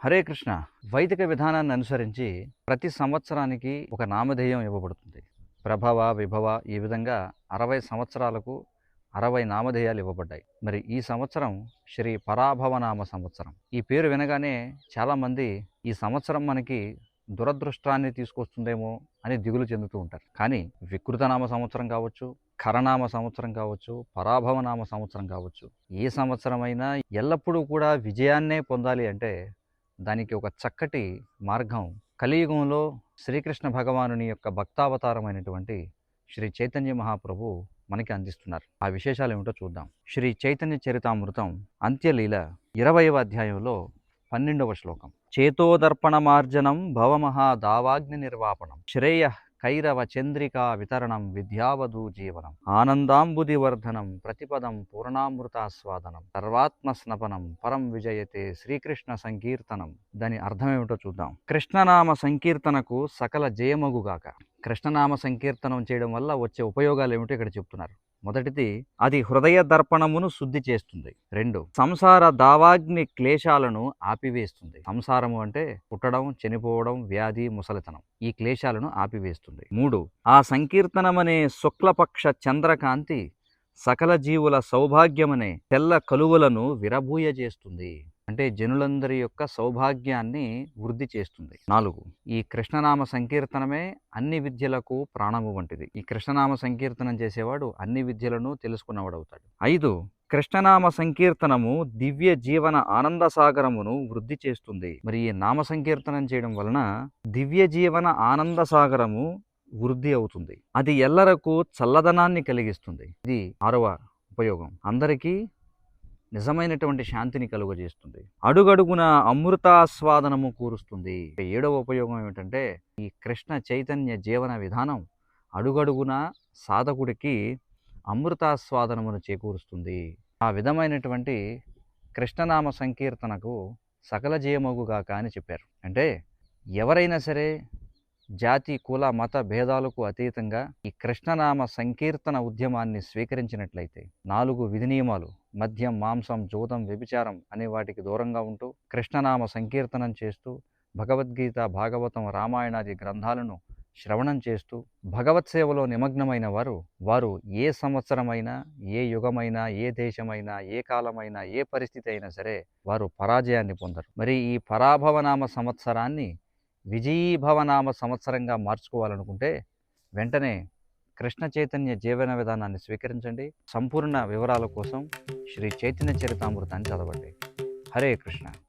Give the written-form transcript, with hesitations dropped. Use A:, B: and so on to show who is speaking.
A: హరే కృష్ణ. వైదిక విధానాన్ని అనుసరించి ప్రతి సంవత్సరానికి ఒక నామధేయం ఇవ్వబడుతుంది. ప్రభవ, విభవ ఈ విధంగా 60 సంవత్సరాలకు 60 నామధేయాలు ఇవ్వబడ్డాయి. మరి ఈ సంవత్సరం శ్రీ పరాభవనామ సంవత్సరం. ఈ పేరు వినగానే చాలామంది ఈ సంవత్సరం మనకి దురదృష్టాన్ని తీసుకొస్తుందేమో అని దిగులు చెందుతూ ఉంటారు. కానీ వికృతనామ సంవత్సరం కావచ్చు, ఖరనామ సంవత్సరం కావచ్చు, పరాభవనామ సంవత్సరం కావచ్చు, ఏ సంవత్సరమైనా ఎల్లప్పుడూ కూడా విజయాన్నే పొందాలి అంటే దానికి ఒక చక్కటి మార్గం కలియుగంలో శ్రీకృష్ణ భగవానుని యొక్క భక్తావతారమైనటువంటి శ్రీ చైతన్య మహాప్రభు మనకి అందిస్తున్నారు. ఆ విశేషాలు ఏమిటో చూద్దాం. శ్రీ చైతన్య చరితామృతం అంత్యలీల 20వ అధ్యాయంలో 12వ శ్లోకం. చేతోదర్పణ మార్జనం భవమహా దావాగ్ని నిర్వాపణం శ్రేయ కైరవ చంద్రికా వితరణం విద్యావధూ జీవనం ఆనందాంబుదివర్ధనం ప్రతిపదం పూర్ణామృతాస్వాదనం సర్వాత్మ స్నపనం పరం విజయతే శ్రీకృష్ణ సంకీర్తనం. దాని అర్థం ఏమిటో చూద్దాం. కృష్ణనామ సంకీర్తనకు సకల జయమగుగాక. కృష్ణనామ సంకీర్తనం చేయడం వల్ల వచ్చే ఉపయోగాలు ఏమిటో ఇక్కడ చెప్తున్నారు. మొదటిది, అది హృదయ దర్పణమును శుద్ధి చేస్తుంది. 2, సంసార దావాగ్ని క్లేశాలను ఆపివేస్తుంది. సంసారము అంటే పుట్టడం, చనిపోవడం, వ్యాధి, ముసలితనం, ఈ క్లేశాలను ఆపివేస్తుంది. 3, ఆ సంకీర్తనమనే శుక్లపక్ష చంద్రకాంతి సకల జీవుల సౌభాగ్యమనే తెల్ల కలువలను విరబూయజేస్తుంది. అంటే జనులందరి యొక్క సౌభాగ్యాన్ని వృద్ధి చేస్తుంది. 4, ఈ కృష్ణనామ సంకీర్తనమే అన్ని విద్యలకు ప్రాణము వంటిది. ఈ కృష్ణనామ సంకీర్తనం చేసేవాడు అన్ని విద్యలను తెలుసుకున్నవాడవుతాడు. 5, కృష్ణనామ సంకీర్తనము దివ్య జీవన ఆనంద సాగరమును వృద్ధి చేస్తుంది. మరి ఈ నామ సంకీర్తనం చేయడం వలన దివ్య జీవన ఆనంద సాగరము వృద్ధి అవుతుంది. అది ఎల్లరకు చల్లదనాన్ని కలిగిస్తుంది. ఇది 6వ ఉపయోగం. అందరికీ నిజమైనటువంటి శాంతిని కలుగజేస్తుంది. అడుగడుగున అమృతాస్వాదనము కూరుస్తుంది. 7వ ఉపయోగం ఏమిటంటే ఈ కృష్ణ చైతన్య జీవన విధానం అడుగడుగున సాధకుడికి అమృతాస్వాదనమును చేకూరుస్తుంది. ఆ విధమైనటువంటి కృష్ణనామ సంకీర్తనకు సకల జయమగుగాక అని చెప్పారు. అంటే ఎవరైనా సరే జాతి, కుల, మత భేదాలకు అతీతంగా ఈ కృష్ణనామ సంకీర్తన ఉద్యమాన్ని స్వీకరించినట్లయితే 4 విధి నియమాలు, మద్యం, మాంసం, జూదం, వ్యభిచారం అనే వాటికి దూరంగా ఉంటూ కృష్ణనామ సంకీర్తనం చేస్తూ భగవద్గీత, భాగవతం, రామాయణాది గ్రంథాలను శ్రవణం చేస్తూ భగవత్ సేవలో నిమగ్నమైన వారు ఏ సంవత్సరమైనా, ఏ యుగమైనా, ఏ దేశమైనా, ఏ కాలమైనా, ఏ పరిస్థితి అయినా సరే వారు పరాజయాన్ని పొందరు. మరి ఈ పరాభవనామ సంవత్సరాన్ని విజయీభవనామ సంవత్సరంగా మార్చుకోవాలనుకుంటే వెంటనే కృష్ణ చైతన్య జీవన విధానాన్ని స్వీకరించండి. సంపూర్ణ వివరాల కోసం శ్రీ చైతన్య చరితామృతాన్ని చదవండి. హరే కృష్ణ.